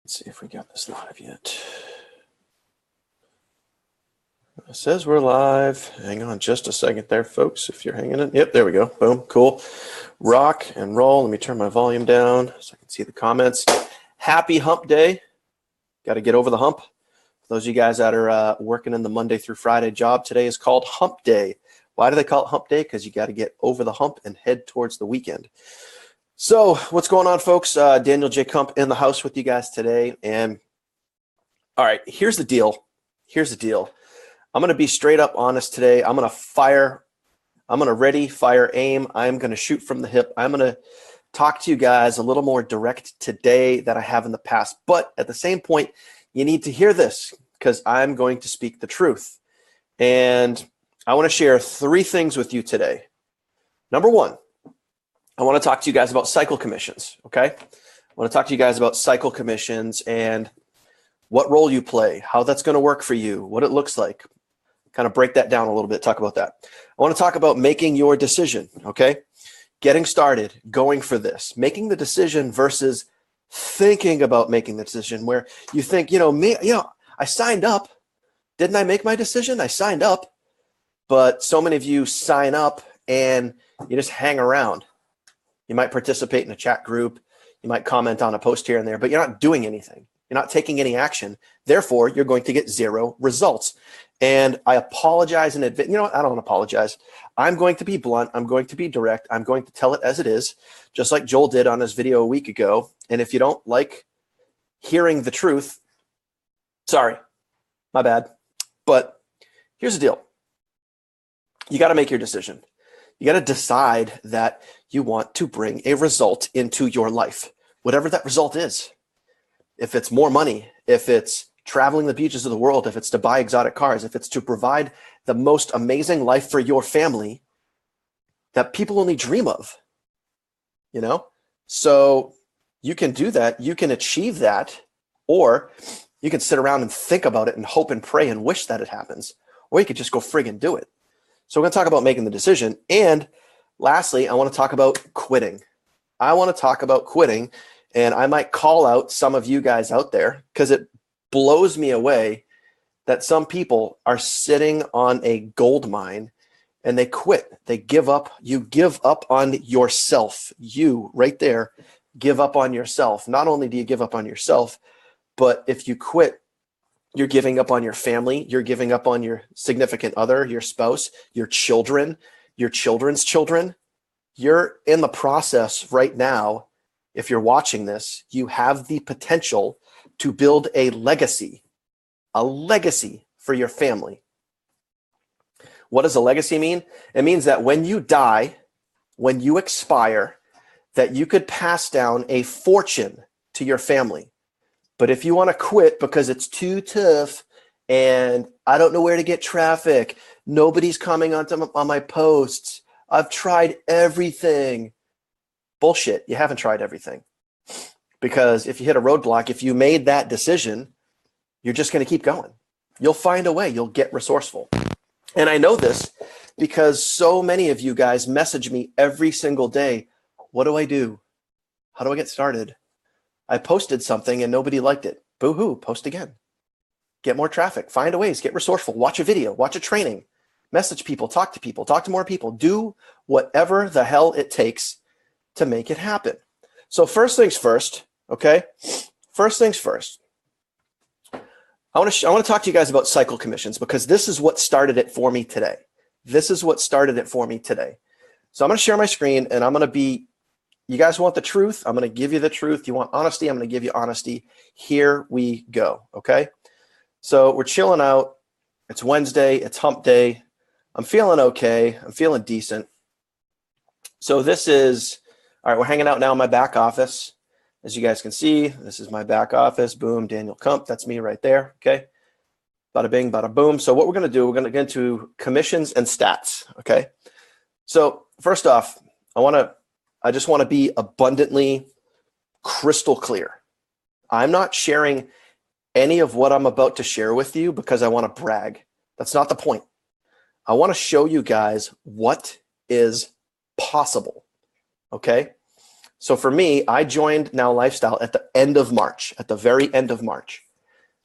Let's see if we got this live yet. It says we're live. Hang on just a second there, folks, if you're hanging in. Yep, there we go. Boom, cool. Rock and roll. Let me turn my volume down so I can see the comments. Happy hump day. Got to get over the hump. For those of you guys that are working in the Monday through Friday job, today is called hump day. Why do they call it hump day? Because you got to get over the hump and head towards the weekend. So what's going on, folks? Daniel J. Kump in the house with you guys today. And all right, here's the deal. I'm going to be straight up honest today. I'm going to ready, fire, aim. I'm going to shoot from the hip. I'm going to talk to you guys a little more direct today than I have in the past. But at the same point, you need to hear this because I'm going to speak the truth. And I want to share 3 things with you today. Number 1, I want to talk to you guys about cycle commissions, okay? I want to talk to you guys about cycle commissions and what role you play, how that's going to work for you, what it looks like. Kind of break that down a little bit, talk about that. I want to talk about making your decision, okay? Getting started, going for this, making the decision versus thinking about making the decision where you think, I signed up. Didn't I make my decision? I signed up. But so many of you sign up and you just hang around. You might participate in a chat group. You might comment on a post here and there, but you're not doing anything. You're not taking any action. Therefore, you're going to get 0 results. And I apologize in advance. You know what? I don't apologize. I'm going to be blunt. I'm going to be direct. I'm going to tell it as it is, just like Joel did on his video a week ago. And if you don't like hearing the truth, sorry, my bad. But here's the deal. You got to make your decision. You got to decide that you want to bring a result into your life, whatever that result is. If it's more money, if it's traveling the beaches of the world, if it's to buy exotic cars, if it's to provide the most amazing life for your family that people only dream of, So you can do that. You can achieve that, or you can sit around and think about it and hope and pray and wish that it happens, or you could just go friggin' do it. So we're going to talk about making the decision. And lastly, I want to talk about quitting. And I might call out some of you guys out there because it blows me away that some people are sitting on a gold mine and they quit. They give up. You give up on yourself. You right there give up on yourself. Not only do you give up on yourself, but if you quit, you're giving up on your family. You're giving up on your significant other, your spouse, your children, your children's children. You're in the process right now. If you're watching this, you have the potential to build a legacy for your family. What does a legacy mean? It means that when you die, when you expire, that you could pass down a fortune to your family. But if you want to quit because it's too tough and I don't know where to get traffic, nobody's commenting on my posts, I've tried everything. Bullshit. You haven't tried everything. Because if you hit a roadblock, if you made that decision, you're just going to keep going. You'll find a way. You'll get resourceful. And I know this because so many of you guys message me every single day. What do I do? How do I get started? I posted something and nobody liked it. Boo-hoo, post again. Get more traffic. Find a ways. Get resourceful. Watch a video. Watch a training. Message people. Talk to more people. Do whatever the hell it takes to make it happen. So first things first, okay? First things first. I want to talk to you guys about cycle commissions because this is what started it for me today. So I'm going to share my screen and I'm going to be, you guys want the truth? I'm going to give you the truth. You want honesty? I'm going to give you honesty. Here we go, okay? So we're chilling out. It's Wednesday. It's hump day. I'm feeling okay. I'm feeling decent. So this is, all right, we're hanging out now in my back office. As you guys can see, this is my back office. Boom, Daniel Kump. That's me right there, okay? Bada bing, bada boom. So what we're going to do, we're going to get into commissions and stats, okay? So first off, I just want to be abundantly crystal clear. I'm not sharing any of what I'm about to share with you because I want to brag. That's not the point. I want to show you guys what is possible, okay? So for me, I joined Now Lifestyle at the end of March, at the very end of March.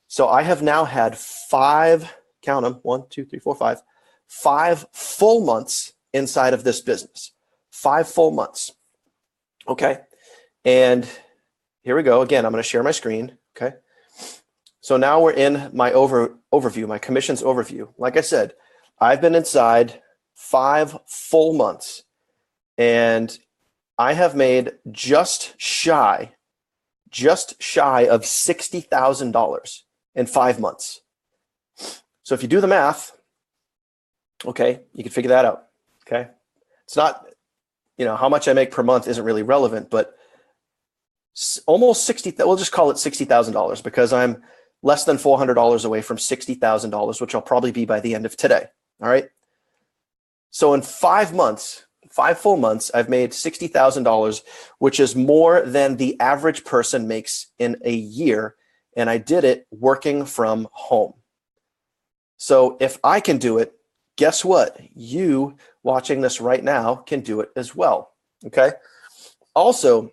So I have now had 5, count them, 1, 2, 3, 4, 5, 5 full months inside of this business. 5 full months. Okay. And here we go. Again, I'm going to share my screen. Okay. So now we're in my overview, my commissions overview. Like I said, I've been inside 5 full months, and I have made just shy of $60,000 in 5 months. So if you do the math, okay, you can figure that out. Okay. It's not, how much I make per month isn't really relevant, but almost 60, we'll just call it $60,000 because I'm less than $400 away from $60,000, which I'll probably be by the end of today. All right. So in 5 months, 5 full months, I've made $60,000, which is more than the average person makes in a year. And I did it working from home. So if I can do it, guess what? You watching this right now can do it as well. Okay. Also,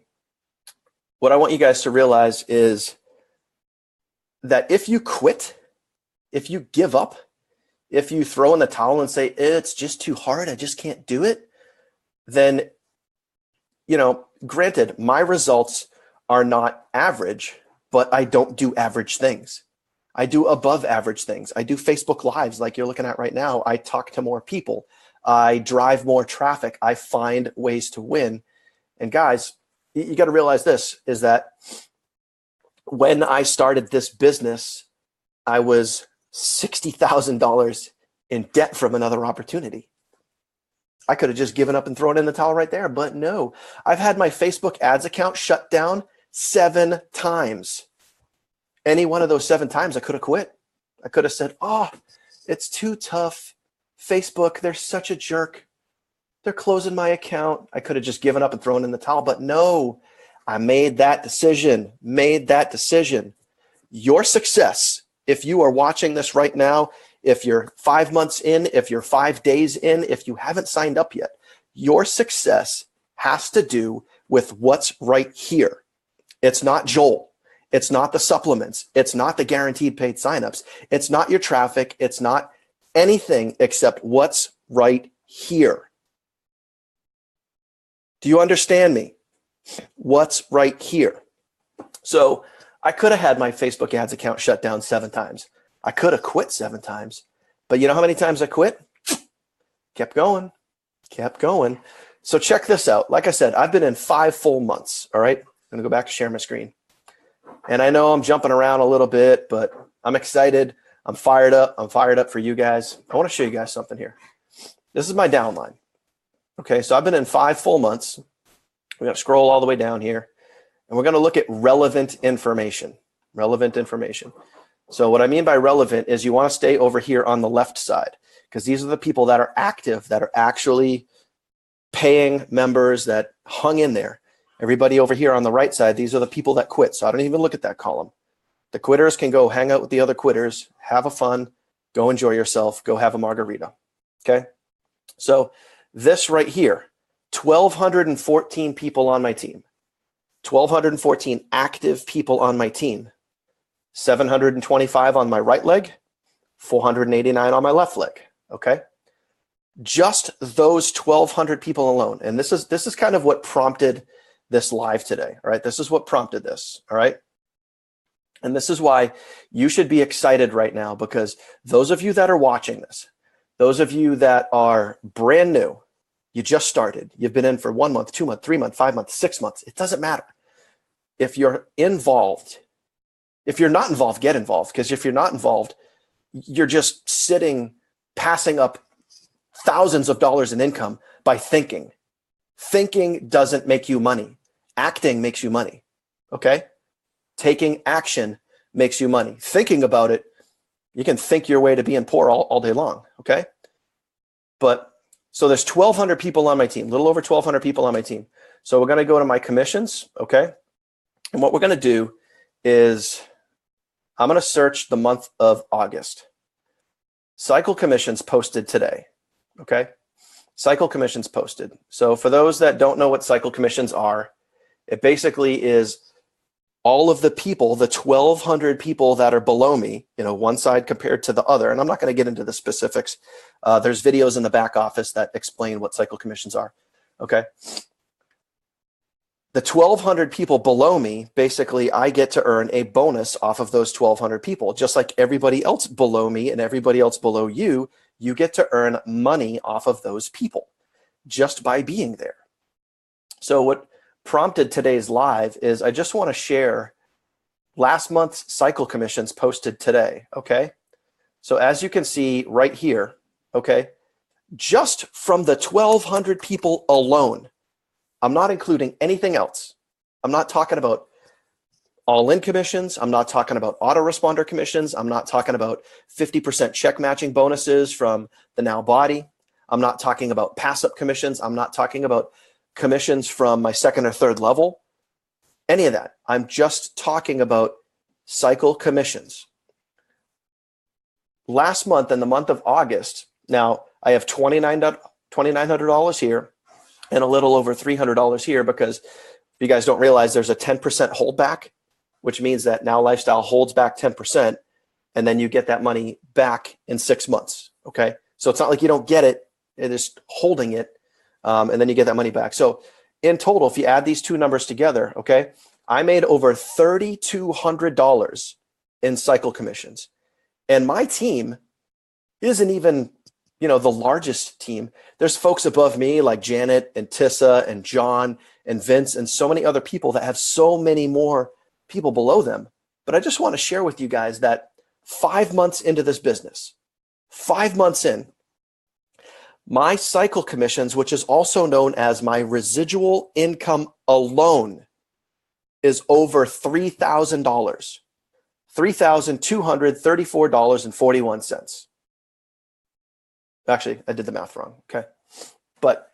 what I want you guys to realize is that if you quit, if you give up, if you throw in the towel and say, it's just too hard, I just can't do it, then, granted, my results are not average, but I don't do average things. I do above average things. I do Facebook Lives like you're looking at right now. I talk to more people. I drive more traffic. I find ways to win. And guys, you got to realize this, is that when I started this business, I was $60,000 in debt from another opportunity. I could have just given up and thrown in the towel right there, but no. I've had my Facebook ads account shut down 7 times. Any one of those 7 times I could have quit. I could have said, it's too tough. Facebook, they're such a jerk. They're closing my account. I could have just given up and thrown in the towel, but no, I made that decision. Your success, if you are watching this right now, if you're 5 months in, if you're 5 days in, if you haven't signed up yet, your success has to do with what's right here. It's not Joel. It's not the supplements. It's not the guaranteed paid signups. It's not your traffic. It's not anything except what's right here. Do you understand me? What's right here? So I could have had my Facebook ads account shut down 7 times. I could have quit 7 times. But you know how many times I quit? Kept going. So check this out. Like I said, I've been in 5 full months. All right. I'm going to go back to share my screen. And I know I'm jumping around a little bit, but I'm excited. I'm fired up. I'm fired up for you guys. I want to show you guys something here. This is my downline. Okay. So I've been in 5 full months. We're going to scroll all the way down here, and we're going to look at relevant information. So what I mean by relevant is you want to stay over here on the left side, because these are the people that are active, that are actually paying members, that hung in there. Everybody over here on the right side, these are the people that quit. So I don't even look at that column. The quitters can go hang out with the other quitters, have a fun, go enjoy yourself, go have a margarita. Okay. So this right here, 1,214 people on my team, 1,214 active people on my team, 725 on my right leg, 489 on my left leg. Okay. Just those 1,200 people alone. And this is kind of what prompted this live today. All right. This is what prompted this. All right. And this is why you should be excited right now, because those of you that are watching this, those of you that are brand new, you just started, you've been in for 1 month, 2 months, 3 months, 5 months, 6 months. It doesn't matter. If you're involved, if you're not involved, get involved. Because if you're not involved, you're just sitting, passing up thousands of dollars in income by thinking. Thinking doesn't make you money. Acting makes you money. Okay? Taking action makes you money. Thinking about it, you can think your way to being poor all day long. Okay? But so there's 1,200 people on my team, a little over 1,200 people on my team. So we're going to go to my commissions. Okay? And what we're going to do is I'm going to search the month of August. Cycle commissions posted today. Okay? Cycle commissions posted. So for those that don't know what cycle commissions are, It basically is all of the people, the 1,200 people that are below me, one side compared to the other. And I'm not going to get into the specifics. There's videos in the back office that explain what cycle commissions are. Okay. The 1,200 people below me, basically, I get to earn a bonus off of those 1,200 people. Just like everybody else below me and everybody else below you, you get to earn money off of those people just by being there. So what prompted today's live is I just want to share last month's cycle commissions posted today, okay? So as you can see right here, okay, just from the 1,200 people alone, I'm not including anything else. I'm not talking about all-in commissions. I'm not talking about autoresponder commissions. I'm not talking about 50% check matching bonuses from the Now Body. I'm not talking about pass-up commissions. I'm not talking about commissions from my second or third level, any of that. I'm just talking about cycle commissions. Last month, in the month of August, now I have $2,900 here and a little over $300 here, because you guys don't realize there's a 10% holdback, which means that Now Lifestyle holds back 10%, and then you get that money back in 6 months, okay? So it's not like you don't get it, it is holding it, and then you get that money back. So in total, if you add these two numbers together, okay, I made over $3,200 in cycle commissions. And my team isn't even, the largest team. There's folks above me like Janet and Tissa and John and Vince and so many other people that have so many more people below them. But I just want to share with you guys that 5 months into this business, 5 months in, my cycle commissions, which is also known as my residual income alone, is over $3,000, $3,234.41. Actually, I did the math wrong, okay? But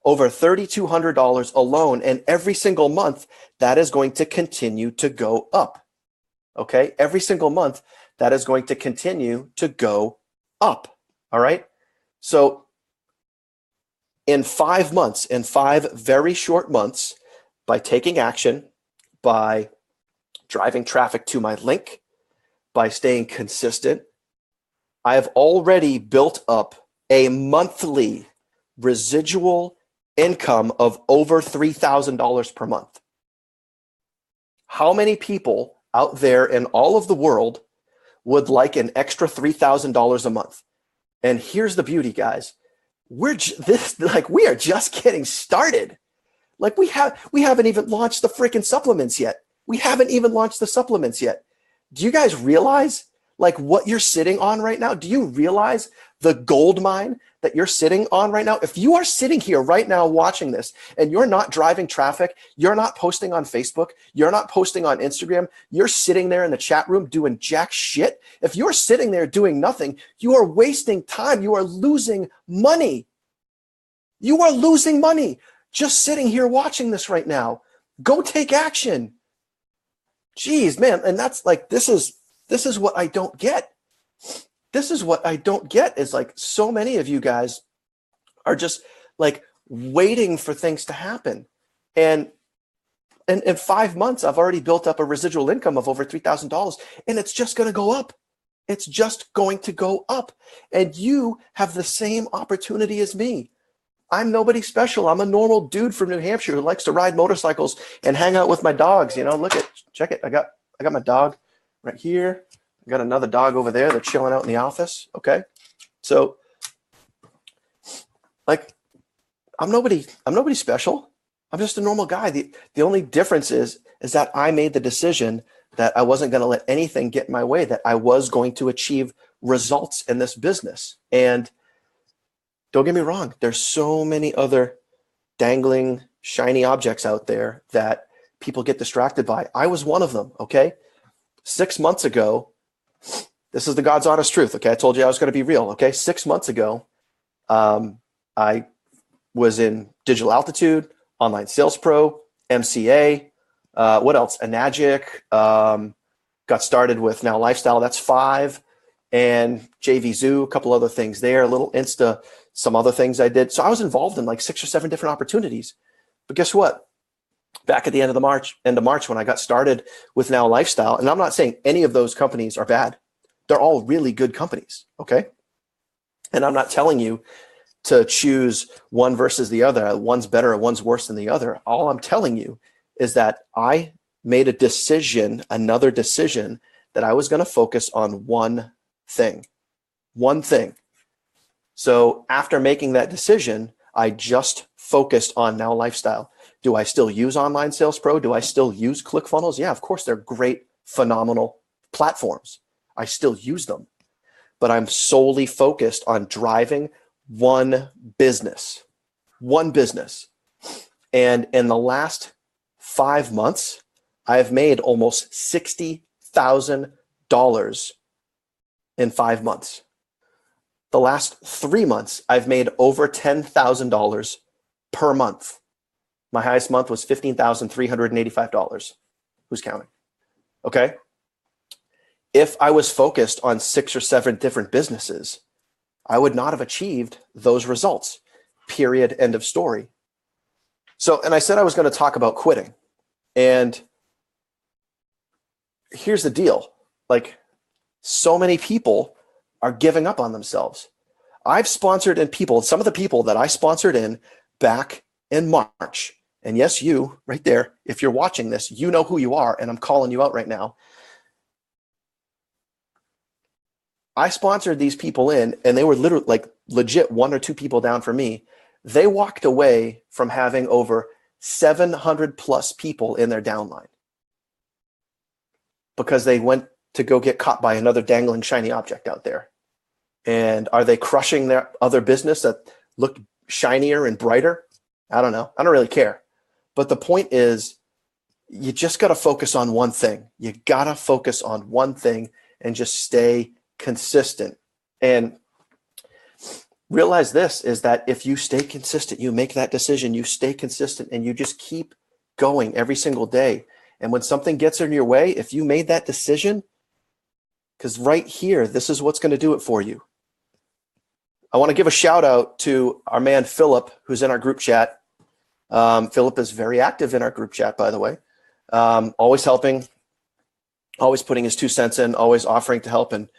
over $3,200 alone, and every single month, that is going to continue to go up, okay? Every single month, that is going to continue to go up, all right? So in 5 months, in 5 very short months, by taking action, by driving traffic to my link, by staying consistent, I have already built up a monthly residual income of over $3,000 per month. How many people out there in all of the world would like an extra $3,000 a month? And here's the beauty, guys. We are just getting started. Like we haven't even launched the freaking supplements yet. We haven't even launched the supplements yet. Do you guys realize like what you're sitting on right now? Do you realize the gold mine that you're sitting on right now? If you are sitting here right now watching this and you're not driving traffic, you're not posting on Facebook, you're not posting on Instagram, you're sitting there in the chat room doing jack shit. If you're sitting there doing nothing, you are wasting time. You are losing money. You are losing money just sitting here watching this right now. Go take action. Jeez, man. And that's like, this is what I don't get. This is what I don't get is like so many of you guys are just like waiting for things to happen. And in 5 months, I've already built up a residual income of over $3,000, and it's just going to go up. It's just going to go up. And you have the same opportunity as me. I'm nobody special. I'm a normal dude from New Hampshire who likes to ride motorcycles and hang out with my dogs. Check it. I got my dog right here. I got another dog over there that's chilling out in the office. Okay. So like I'm nobody special. I'm just a normal guy. The only difference is that I made the decision that I wasn't going to let anything get in my way, that I was going to achieve results in this business. And don't get me wrong, there's so many other dangling shiny objects out there that people get distracted by. I was one of them, okay? 6 months ago, this is the God's honest truth, okay? I told you I was going to be real, okay? 6 months ago, I was in Digital Altitude, Online Sales Pro, MCA, what else? Enagic, got started with Now Lifestyle, that's 5, and JV Zoo, a couple other things there, a little Insta, some other things I did. So I was involved in like 6 or 7 different opportunities. But guess what? back at the end of March when I got started with Now Lifestyle. And I'm not saying any of those companies are bad. They're all really good companies. Okay. And I'm not telling you to choose one versus the other. One's better or one's worse than the other. All I'm telling you is that I made another decision that I was going to focus on one thing. So after making that decision, I just focused on Now Lifestyle. Do I still use Online Sales Pro? Do I still use ClickFunnels? Yeah, of course, they're great, phenomenal platforms. I still use them, but I'm solely focused on driving one business. And in the last 5 months, I've made almost $60,000 in 5 months. The last 3 months, I've made over $10,000 per month. My highest month was $15,385. Who's counting? Okay. If I was focused on 6 or 7 different businesses, I would not have achieved those results. Period. End of story. So, and I said I was going to talk about quitting. And here's the deal. Like, so many people are giving up on themselves. I've sponsored in people, some of the people that I sponsored in back in March. And yes, you right there, if you're watching this, you know who you are, and I'm calling you out right now. I sponsored these people in, and they were literally like legit 1 or 2 people down from me. They walked away from having over 700 plus people in their downline because they went to go get caught by another dangling shiny object out there. And are they crushing their other business that looked shinier and brighter? I don't know. I don't really care. But the point is, you just got to focus on one thing. You got to focus on one thing and just stay consistent. And realize this is that if you stay consistent, you make that decision, you stay consistent, and you just keep going every single day. And when something gets in your way, if you made that decision, because right here, this is what's going to do it for you. I want to give a shout out to our man, Philip, who's in our group chat. Philip is very active in our group chat, by the way. Always helping, always putting his 2 cents in, always offering to help and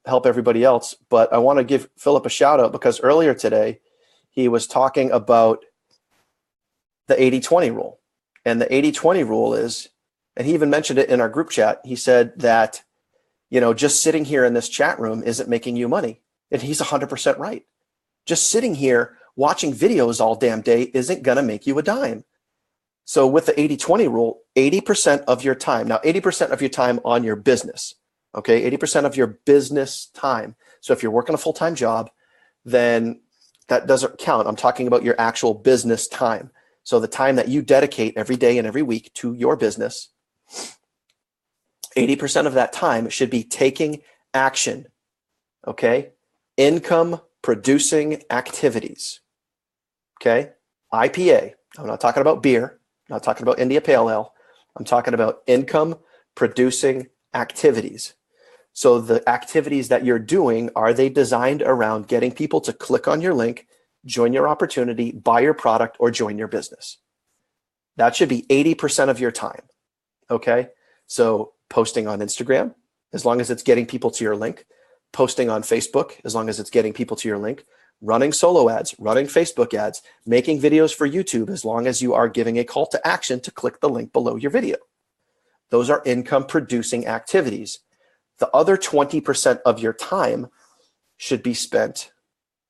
help everybody else. But I want to give Philip a shout out because earlier today, he was talking about the 80-20 rule. And the 80-20 rule is, and he even mentioned it in our group chat, he said that, you know, just sitting here in this chat room isn't making you money. And he's 100% right. Just sitting here watching videos all damn day isn't going to make you a dime. So with the 80-20 rule, 80% of your time, now 80% of your time on your business, okay, 80% of your business time. So if you're working a full-time job, then that doesn't count. I'm talking about your actual business time. So the time that you dedicate every day and every week to your business, 80% of that time should be taking action, okay? Income producing activities, okay? IPA, I'm not talking about beer, I'm not talking about India Pale Ale, I'm talking about income producing activities. So the activities that you're doing, are they designed around getting people to click on your link, join your opportunity, buy your product, or join your business? That should be 80% of your time, okay? So posting on Instagram, as long as it's getting people to your link, posting on Facebook, as long as it's getting people to your link, running solo ads, running Facebook ads, making videos for YouTube, as long as you are giving a call to action to click the link below your video. Those are income producing activities. The other 20% of your time should be spent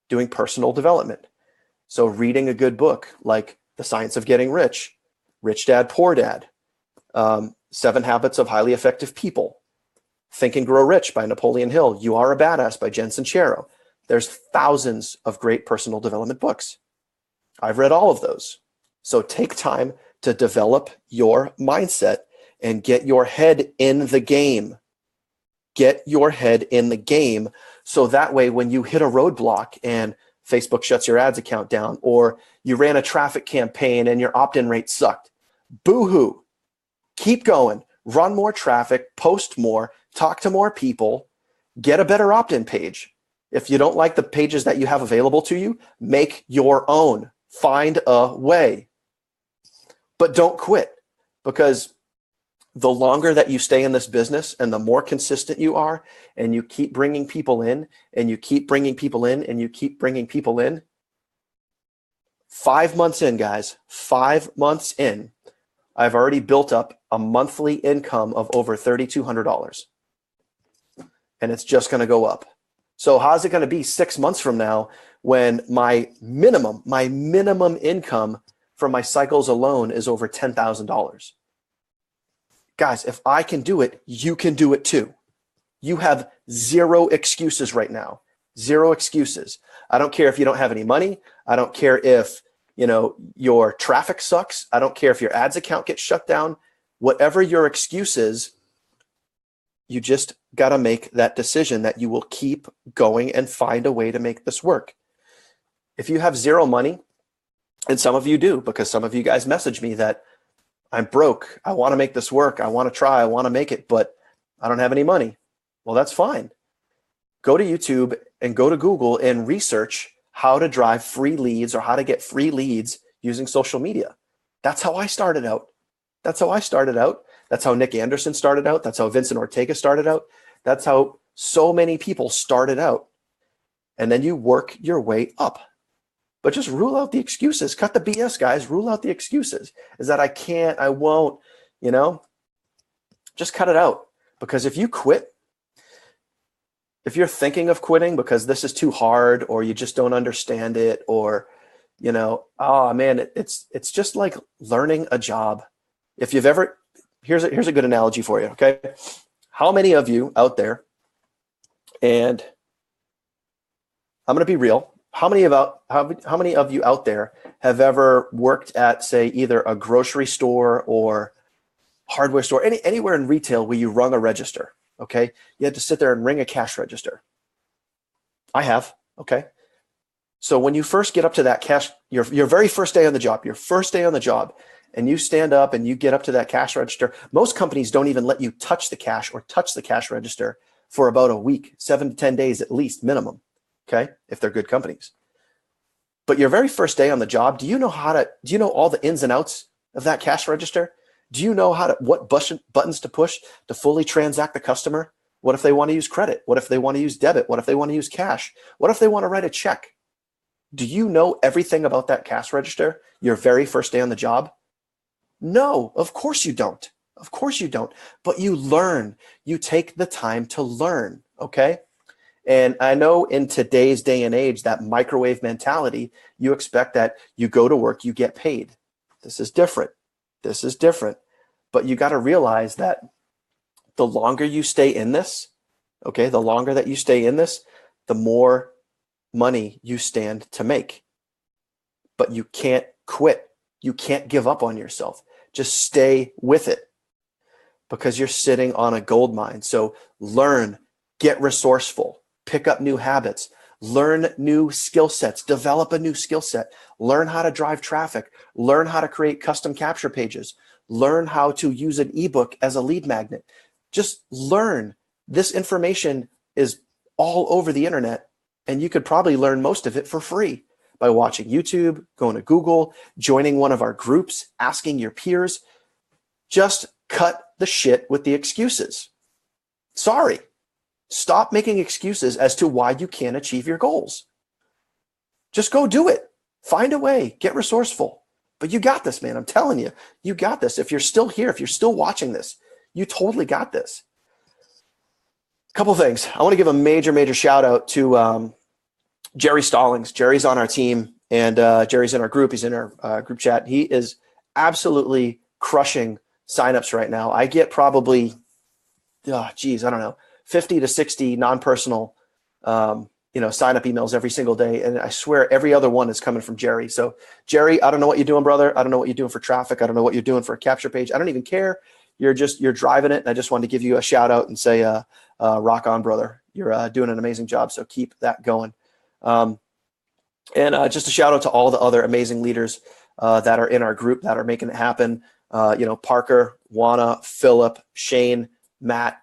doing personal development. So reading a good book like The Science of Getting Rich, Rich Dad, Poor Dad, 7 Habits of Highly Effective People, Think and Grow Rich by Napoleon Hill, You Are a Badass by Jen Sincero. There's thousands of great personal development books. I've read all of those. So take time to develop your mindset and get your head in the game. Get your head in the game so that way when you hit a roadblock and Facebook shuts your ads account down, or you ran a traffic campaign and your opt-in rate sucked, boo-hoo. Keep going. Run more traffic, post more, talk to more people, get a better opt-in page. If you don't like the pages that you have available to you, make your own. Find a way. but don't quit, because the longer that you stay in this business and the more consistent you are, and you keep bringing people in and you keep bringing people in and you keep bringing people in, 5 months in, guys, 5 months in, I've already built up a monthly income of over $3,200, and it's just going to go up. So how's it going to be 6 months from now when my minimum income from my cycles alone is over $10,000? Guys, if I can do it, you can do it too. You have zero excuses right now. Zero excuses. I don't care if you don't have any money. I don't care if, your traffic sucks. I don't care if your ads account gets shut down. Whatever your excuse is, you just got to make that decision that you will keep going and find a way to make this work. If you have zero money, and some of you do, because some of you guys message me that I'm broke, I want to make this work, I want to try, I want to make it, but I don't have any money. Well, that's fine. Go to YouTube and go to Google and research how to drive free leads or how to get free leads using social media. That's how I started out. That's how Nick Anderson started out. That's how Vincent Ortega started out. That's how so many people started out. And then you work your way up. But just rule out the excuses. Cut the BS, guys. Rule out the excuses. Is that I can't, I won't, just cut it out. Because if you quit, if you're thinking of quitting because this is too hard, or you just don't understand it, or, oh man, it's just like learning a job. If you've ever, here's a good analogy for you. Okay. How many of you out there, and I'm going to be real, how many of you out there have ever worked at, say, either a grocery store or hardware store, anywhere in retail where you rung a register? Okay. You had to sit there and ring a cash register. I have. Okay. So when you first get up to that cash, your very first day on the job, and you stand up and you get up to that cash register, most companies don't even let you touch the cash or touch the cash register for about a week, 7 to 10 days at least minimum. Okay. If they're good companies. But your very first day on the job, do you know all the ins and outs of that cash register? Do you know what buttons to push to fully transact the customer? What if they want to use credit? What if they want to use debit? What if they want to use cash? What if they want to write a check? Do you know everything about that cash register your very first day on the job? No, of course you don't. Of course you don't. But you learn. You take the time to learn, okay? And I know in today's day and age, that microwave mentality, you expect that you go to work, you get paid. This is different. But you got to realize that the longer you stay in this, okay, the longer that you stay in this, the more money you stand to make. But you can't quit. You can't give up on yourself. Just stay with it, because you're sitting on a gold mine. So learn, get resourceful, pick up new habits, learn new skill sets, develop a new skill set, learn how to drive traffic, learn how to create custom capture pages, learn how to use an ebook as a lead magnet. Just learn. This information is all over the internet, and you could probably learn most of it for free by watching YouTube, going to Google, joining one of our groups, asking your peers. Just cut the shit with the excuses. Sorry. Stop making excuses as to why you can't achieve your goals. Just go do it. Find a way. Get resourceful. But you got this, man. I'm telling you, you got this. If you're still here, if you're still watching this, you totally got this. A couple things. I want to give a major shout out to Jerry Stallings. Jerry's on our team, and Jerry's in our group. He's in our group chat. He is absolutely crushing signups right now. I get probably, I don't know, 50 to 60 non-personal, sign up emails every single day. And I swear every other one is coming from Jerry. So Jerry, I don't know what you're doing, brother. I don't know what you're doing for traffic. I don't know what you're doing for a capture page. I don't even care. You're driving it. And I just wanted to give you a shout out and say, rock on, brother. You're doing an amazing job. So keep that going. And just a shout out to all the other amazing leaders that are in our group that are making it happen. Parker, Juana, Philip, Shane, Matt,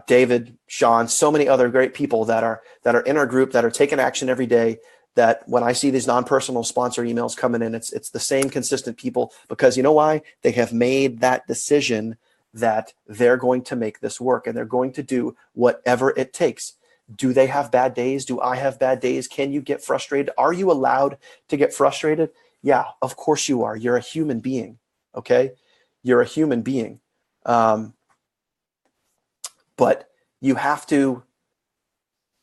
David, Sean, so many other great people that are in our group that are taking action every day, that when I see these non-personal sponsor emails coming in, it's the same consistent people, because you know why? They have made that decision that they're going to make this work and they're going to do whatever it takes. Do they have bad days? Do I have bad days? Can you get frustrated? Are you allowed to get frustrated? Yeah, of course you are. You're a human being, okay? You're a human being. But you have to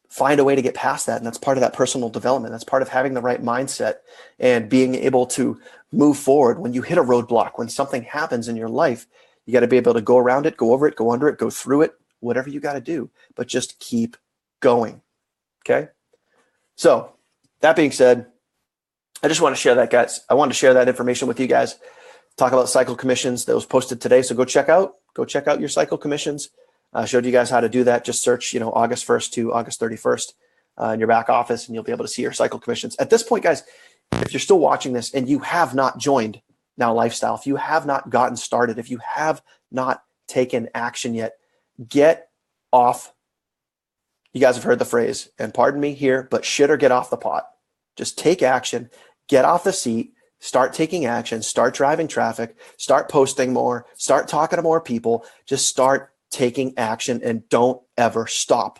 find a way to get past that. And that's part of that personal development. That's part of having the right mindset and being able to move forward. When you hit a roadblock, when something happens in your life, you got to be able to go around it, go over it, go under it, go through it, whatever you got to do, but just keep going. Okay. So that being said, I just want to share that, guys. I wanted to share that information with you guys. Talk about cycle commissions that was posted today. So go check out your cycle commissions. I showed you guys how to do that. Just search, August 1st to August 31st in your back office, and you'll be able to see your cycle commissions. At this point, guys, if you're still watching this and you have not joined Now Lifestyle, if you have not gotten started, if you have not taken action yet, get off. You guys have heard the phrase, and pardon me here, but shit or get off the pot. Just take action, get off the seat, start taking action, start driving traffic, start posting more, start talking to more people, just start taking action and don't ever stop.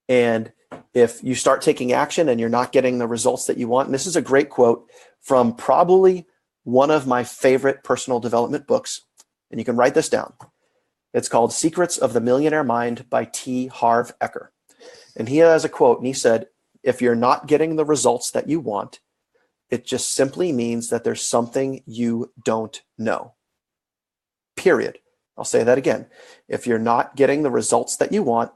And if you start taking action and you're not getting the results that you want, and this is a great quote from probably one of my favorite personal development books, and you can write this down. It's called Secrets of the Millionaire Mind by T. Harv Eker. And he has a quote, and he said, if you're not getting the results that you want, it just simply means that there's something you don't know. Period. I'll say that again. If you're not getting the results that you want,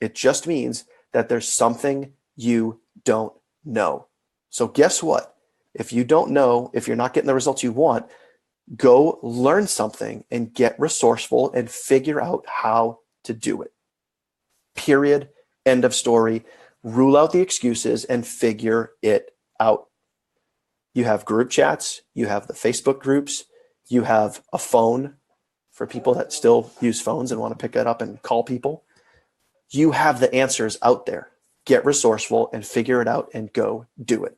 it just means that there's something you don't know. So guess what? If you don't know, if you're not getting the results you want, go learn something and get resourceful and figure out how to do it. Period. End of story. Rule out the excuses and figure it out. You have group chats. You have the Facebook groups. You have a phone for people that still use phones and want to pick it up and call people. You have the answers out there. Get resourceful and figure it out and go do it.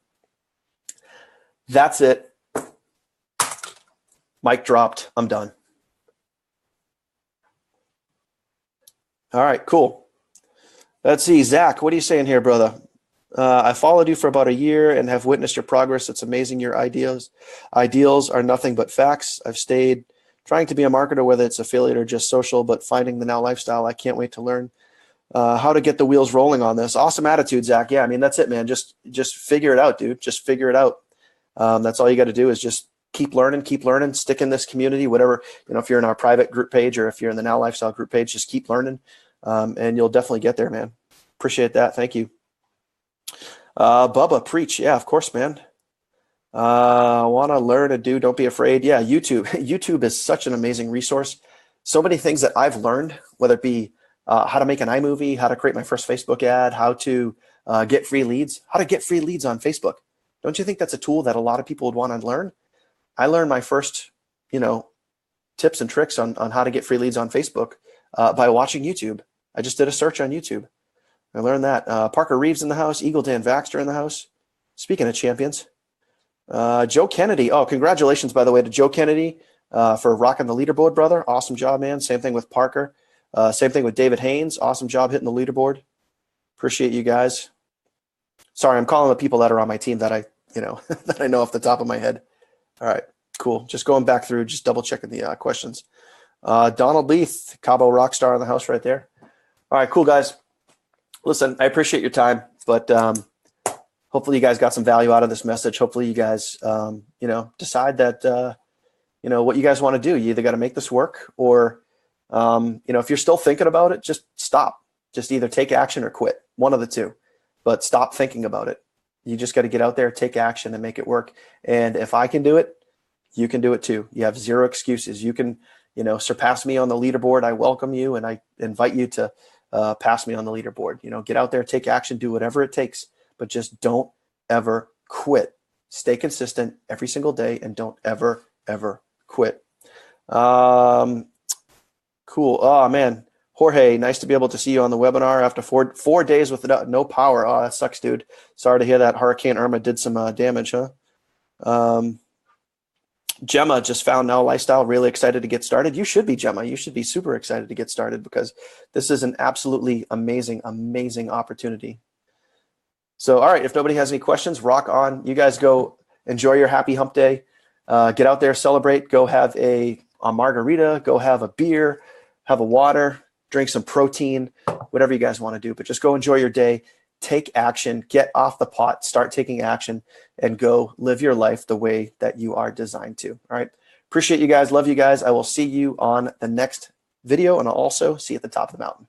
That's it. Mic dropped. I'm done. All right, cool. Let's see. Zach, what are you saying here, brother? I followed you for about a year and have witnessed your progress. It's amazing. Your ideals are nothing but facts. I've stayed trying to be a marketer, whether it's affiliate or just social, but finding the Now Lifestyle, I can't wait to learn how to get the wheels rolling on this. Awesome attitude, Zach. Yeah, I mean, that's it, man. Just figure it out, dude. Just figure it out. That's all you got to do is just keep learning, stick in this community, whatever, if you're in our private group page or if you're in the Now Lifestyle group page, just keep learning. And you'll definitely get there, man. Appreciate that. Thank you. Bubba, preach. Yeah, of course, man. Want to learn and do, don't be afraid. Yeah, YouTube. YouTube is such an amazing resource. So many things that I've learned, whether it be how to make an iMovie, how to create my first Facebook ad, how to get free leads, how to get free leads on Facebook. Don't you think that's a tool that a lot of people would want to learn? I learned my first, tips and tricks on how to get free leads on Facebook by watching YouTube. I just did a search on YouTube. I learned that. Parker Reeves in the house, Eagle Dan Vaxter in the house. Speaking of champions. Joe Kennedy. Oh, congratulations, by the way, to Joe Kennedy for rocking the leaderboard, brother. Awesome job, man. Same thing with Parker. Same thing with David Haynes. Awesome job hitting the leaderboard. Appreciate you guys. Sorry, I'm calling the people that are on my team that that I know off the top of my head. All right, cool. Just going back through, just double checking the questions. Donald Leith, Cabo Rockstar in the house right there. All right, cool, guys. Listen, I appreciate your time, but hopefully you guys got some value out of this message. Hopefully you guys, decide that, what you guys want to do. You either got to make this work or, if you're still thinking about it, just stop. Just either take action or quit. One of the two. But stop thinking about it. You just got to get out there, take action, and make it work. And if I can do it, you can do it too. You have zero excuses. You can, surpass me on the leaderboard. I welcome you, and I invite you to pass me on the leaderboard. Get out there, take action, do whatever it takes, but just don't ever quit. Stay consistent every single day, and don't ever quit. Cool. Oh man, Jorge, nice to be able to see you on the webinar after four days with no power. Oh, that sucks, dude. Sorry to hear that Hurricane Irma did some damage, huh? Gemma just found Now Lifestyle, really excited to get started. You should be, Gemma. You should be super excited to get started because this is an absolutely amazing, amazing opportunity. So, all right, if nobody has any questions, rock on. You guys go enjoy your happy hump day. Get out there, celebrate, go have a margarita, go have a beer, have a water, drink some protein, whatever you guys want to do. But just go enjoy your day, take action, get off the pot, start taking action, and go live your life the way that you are designed to. All right. Appreciate you guys. Love you guys. I will see you on the next video, and I'll also see you at the top of the mountain.